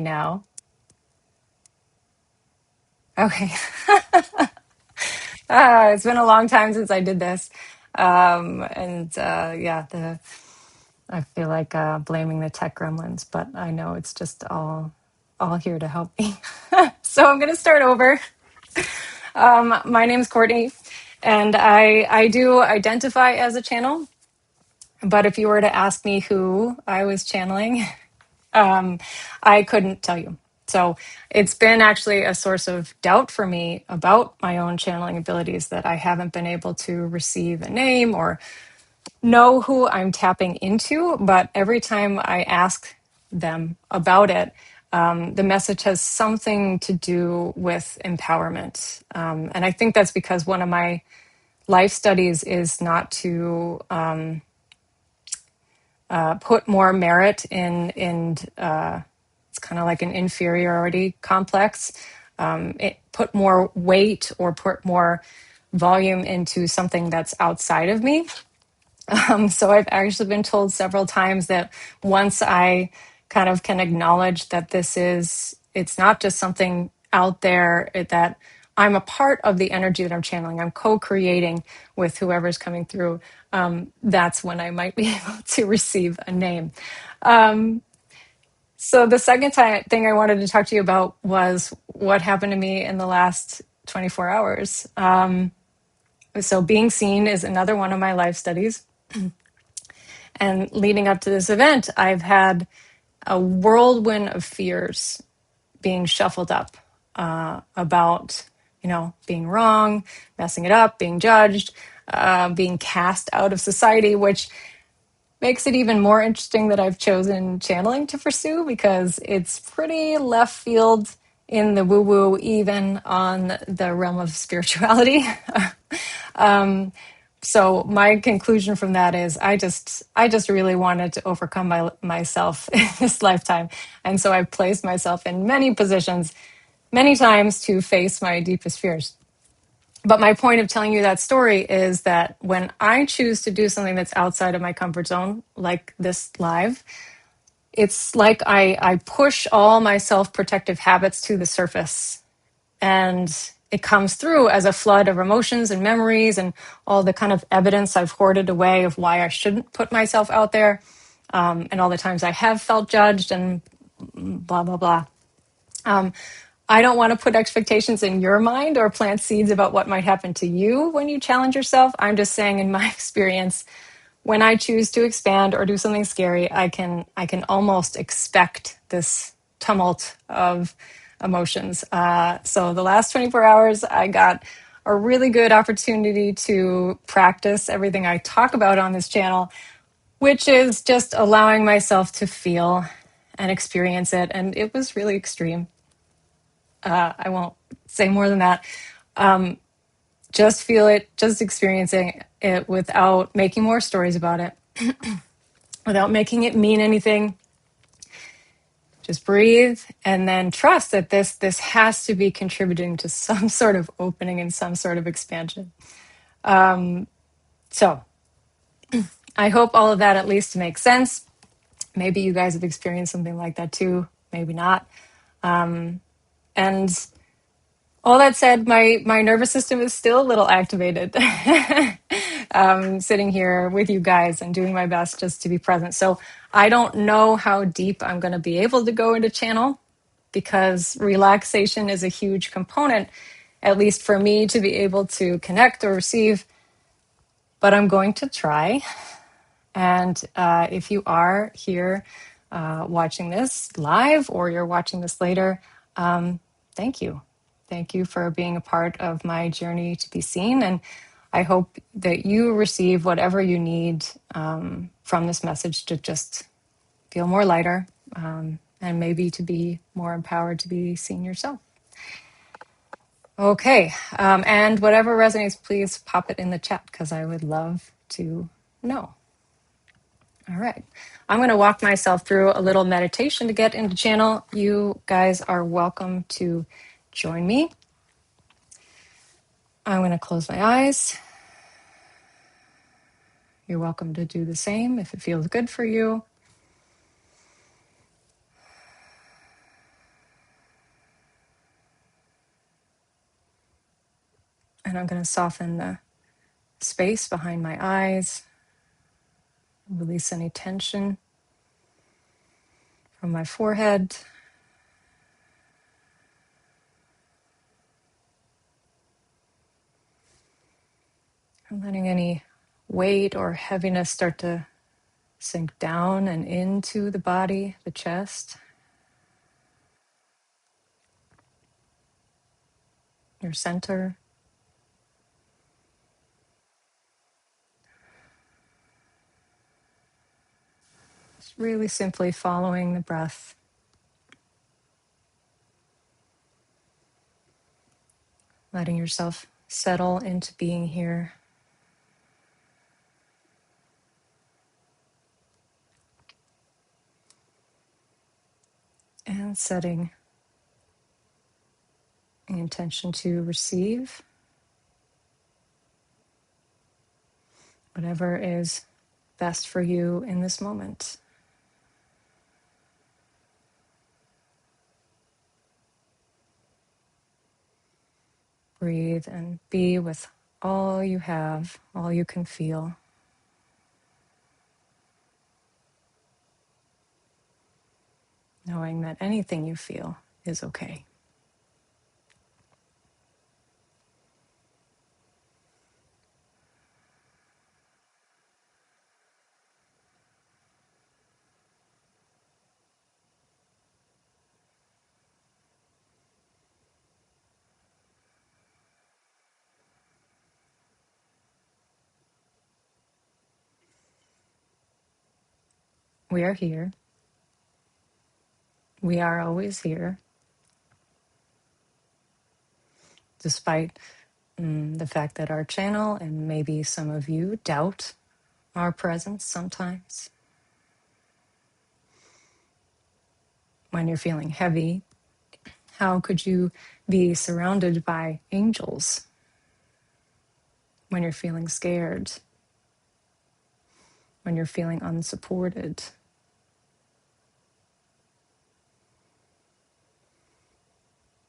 now. Okay. It's been a long time since I did this. Yeah, I feel like blaming the tech gremlins, but I know it's just all here to help me. So I'm going to start over. My name's Courtney, and I do identify as a channel. But if you were to ask me who I was channeling, I couldn't tell you. So it's been actually a source of doubt for me about my own channeling abilities that I haven't been able to receive a name or know who I'm tapping into. But every time I ask them about it, the message has something to do with empowerment. And I think that's because one of my life studies is not to put more merit in it's kind of like an inferiority complex. It put more weight or put more volume into something that's outside of me. So I've actually been told several times that once I kind of can acknowledge that it's not just something out there, that I'm a part of the energy that I'm channeling, I'm co-creating with whoever's coming through, that's when I might be able to receive a name. So the thing I wanted to talk to you about was what happened to me in the last 24 hours. So being seen is another one of my life studies. And leading up to this event, I've had a whirlwind of fears being shuffled up about, being wrong, messing it up, being judged, being cast out of society, which makes it even more interesting that I've chosen channeling to pursue because it's pretty left field in the woo-woo, even on the realm of spirituality. So my conclusion from that is I just really wanted to overcome myself in this lifetime. And so I've placed myself in many positions, many times to face my deepest fears. But my point of telling you that story is that when I choose to do something that's outside of my comfort zone, like this live, it's like I push all my self-protective habits to the surface, and it comes through as a flood of emotions and memories and all the kind of evidence I've hoarded away of why I shouldn't put myself out there, and all the times I have felt judged and blah, blah, blah. I don't want to put expectations in your mind or plant seeds about what might happen to you when you challenge yourself. I'm just saying, in my experience, when I choose to expand or do something scary, I can almost expect this tumult of emotions. So the last 24 hours, I got a really good opportunity to practice everything I talk about on this channel, which is just allowing myself to feel and experience it. And it was really extreme. I won't say more than that. Just feel it, just experiencing it without making more stories about it, without making it mean anything. Just breathe and then trust that this has to be contributing to some sort of opening and some sort of expansion. So I hope all of that at least makes sense. Maybe you guys have experienced something like that too, maybe not. And all that said, my nervous system is still a little activated. Sitting here with you guys and doing my best just to be present. So I don't know how deep I'm going to be able to go into channel, because relaxation is a huge component, at least for me, to be able to connect or receive. But I'm going to try. And if you are here watching this live or you're watching this later, thank you. Thank you for being a part of my journey to be seen. And I hope that you receive whatever you need from this message to just feel more lighter, and maybe to be more empowered to be seen yourself. Okay. And whatever resonates, please pop it in the chat because I would love to know. All right. I'm going to walk myself through a little meditation to get into channel. You guys are welcome to join me. I'm going to close my eyes. You're welcome to do the same if it feels good for you. And I'm going to soften the space behind my eyes, release any tension from my forehead. I'm letting any weight or heaviness start to sink down and into the body, the chest, your center. Just really simply following the breath, letting yourself settle into being here. And setting the intention to receive whatever is best for you in this moment. Breathe and be with all you have, all you can feel. Knowing that anything you feel is okay. We are here. We are always here, despite the fact that our channel and maybe some of you doubt our presence sometimes. When you're feeling heavy, how could you be surrounded by angels? When you're feeling scared, when you're feeling unsupported,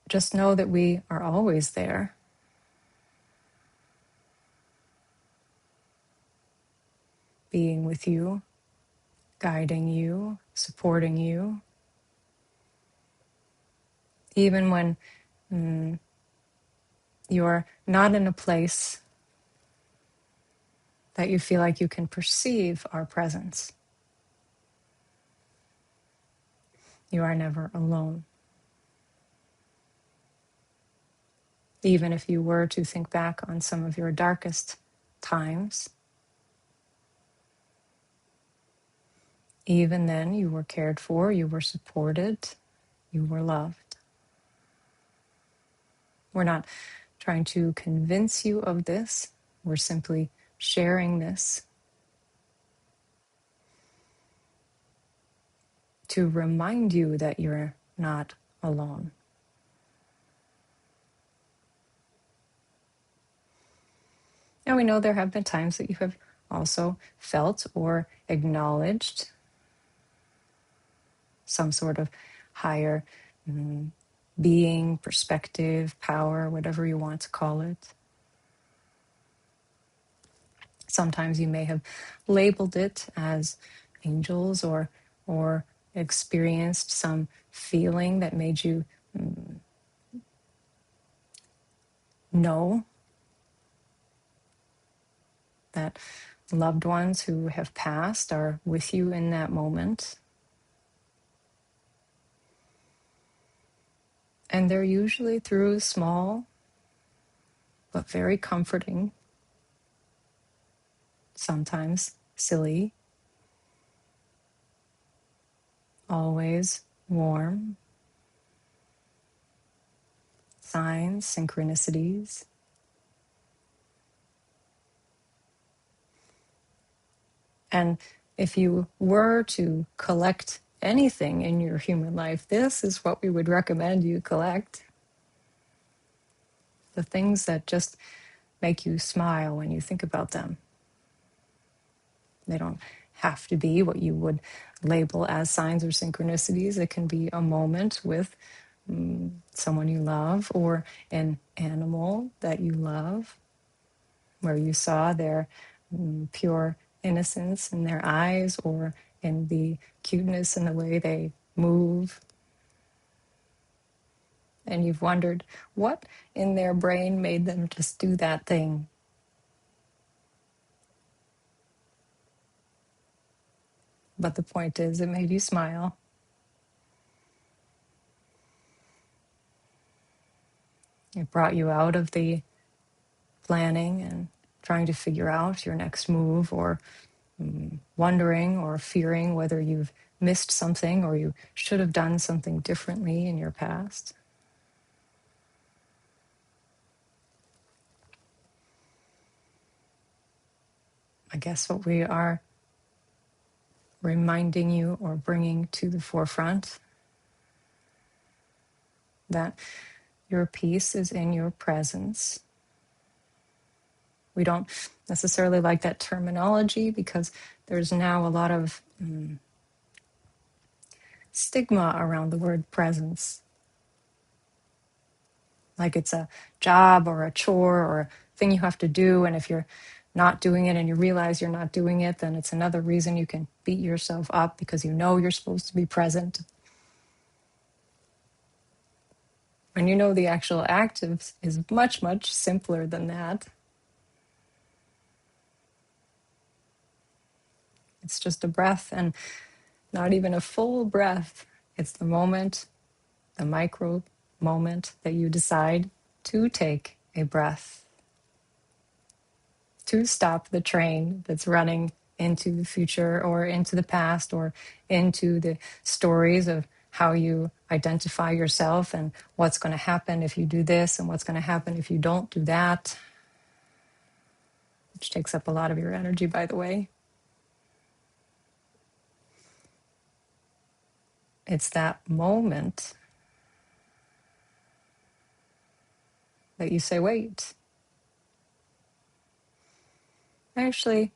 just know that we are always there. Being with you, guiding you, supporting you. Even when you're not in a place that you feel like you can perceive our presence, you are never alone. Even if you were to think back on some of your darkest times, even then you were cared for, you were supported, you were loved. We're not trying to convince you of this. We're simply sharing this to remind you that you're not alone. And we know there have been times that you have also felt or acknowledged some sort of higher being, perspective, power, whatever you want to call it. Sometimes you may have labeled it as angels or experienced some feeling that made you know that loved ones who have passed are with you in that moment. And they're usually through small but very comforting, sometimes silly, always warm signs, synchronicities. And if you were to collect anything in your human life, this is what we would recommend you collect. The things that just make you smile when you think about them. They don't have to be what you would label as signs or synchronicities. It can be a moment with someone you love, or an animal that you love, where you saw their pure innocence in their eyes, or in the cuteness in the way they move. And you've wondered what in their brain made them just do that thing. But the point is, it made you smile. It brought you out of the planning and trying to figure out your next move, or wondering or fearing whether you've missed something or you should have done something differently in your past. I guess what we are reminding you or bringing to the forefront, that your peace is in your presence. We don't necessarily like that terminology because there's now a lot of stigma around the word presence. Like it's a job or a chore or a thing you have to do. And if you're not doing it and you realize you're not doing it, then it's another reason you can beat yourself up because you know you're supposed to be present. And you know the actual act is much, much simpler than that. It's just a breath, and not even a full breath. It's the moment, the micro moment that you decide to take a breath, to stop the train that's running into the future or into the past or into the stories of how you identify yourself and what's going to happen if you do this and what's going to happen if you don't do that, which takes up a lot of your energy, by the way. It's that moment that you say, wait, I actually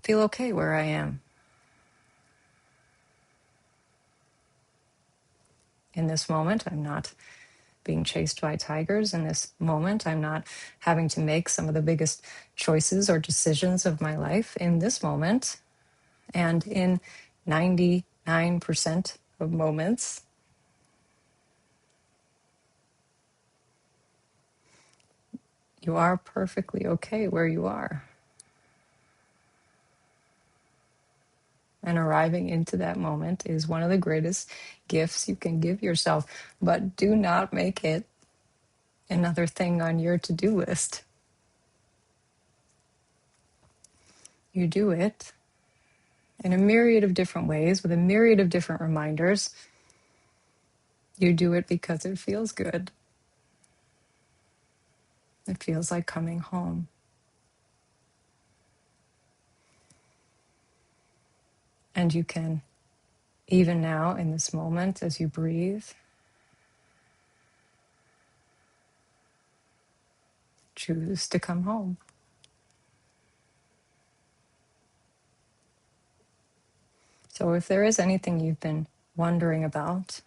feel okay where I am. In this moment, I'm not being chased by tigers. In this moment, I'm not having to make some of the biggest choices or decisions of my life. In this moment, and in 99% of moments, you are perfectly okay where you are. And arriving into that moment is one of the greatest gifts you can give yourself. But do not make it another thing on your to-do list. You do it in a myriad of different ways with a myriad of different reminders. You do it because it feels good. It feels like coming home. And you can, even now in this moment, as you breathe, choose to come home. So if there is anything you've been wondering about,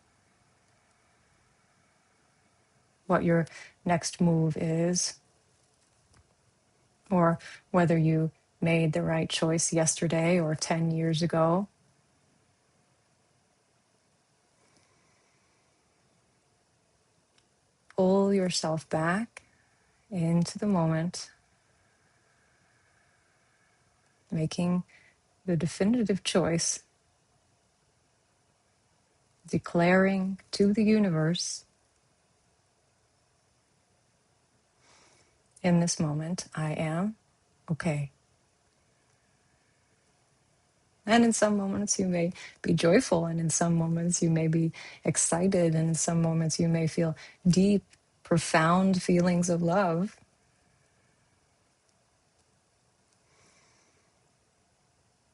what your next move is, or whether you made the right choice yesterday or 10 years ago, pull yourself back into the moment, making the definitive choice, declaring to the universe, in this moment, I am okay. And in some moments you may be joyful, and in some moments you may be excited, and in some moments you may feel deep, profound feelings of love.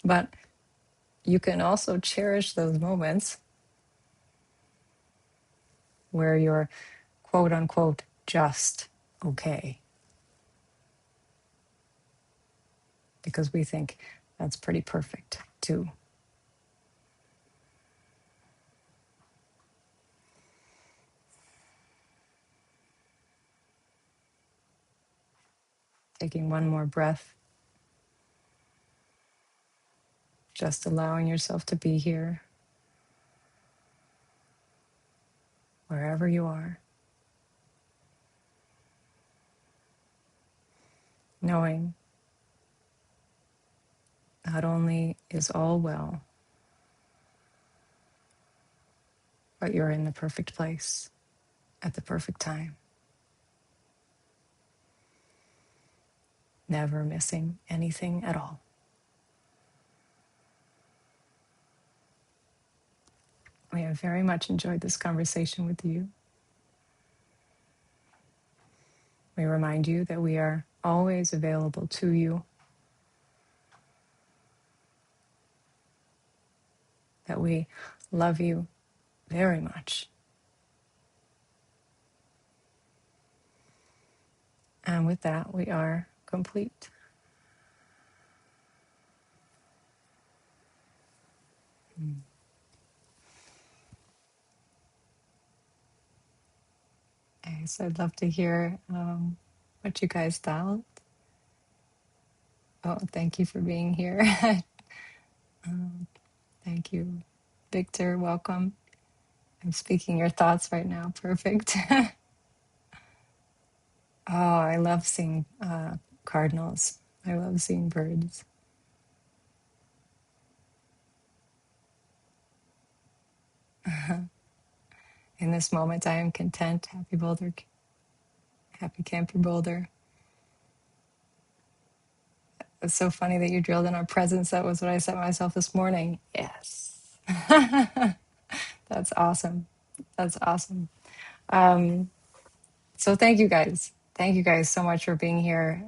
But you can also cherish those moments where you're quote unquote just okay. Because we think that's pretty perfect too. Taking one more breath, just allowing yourself to be here, wherever you are, knowing not only is all well, but you're in the perfect place at the perfect time, never missing anything at all. We have very much enjoyed this conversation with you. We remind you that we are always available to you, that we love you very much. And with that, we are complete. So I'd love to hear what you guys thought. Oh, thank you for being here. Thank you. Victor, welcome. I'm speaking your thoughts right now. Perfect. Oh, I love seeing cardinals. I love seeing birds. In this moment, I am content. Happy Boulder. Happy Camper Boulder. It's so funny that you drilled in our presence. That was what I said myself this morning. Yes. That's awesome. That's awesome. So thank you guys. Thank you guys so much for being here.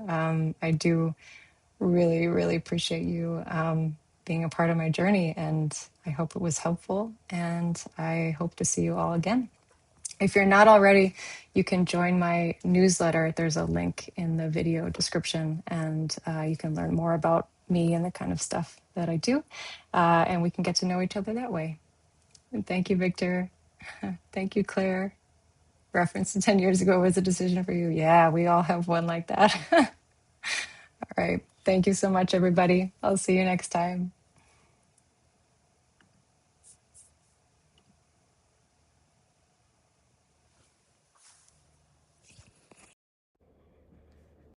I do really, really appreciate you being a part of my journey, and I hope it was helpful, and I hope to see you all again. If you're not already, you can join my newsletter. There's a link in the video description, and you can learn more about me and the kind of stuff that I do, and we can get to know each other that way. And thank you, Victor. Thank you, Claire. Reference to 10 years ago was a decision for you. Yeah, we all have one like that. All right. Thank you so much, everybody. I'll see you next time.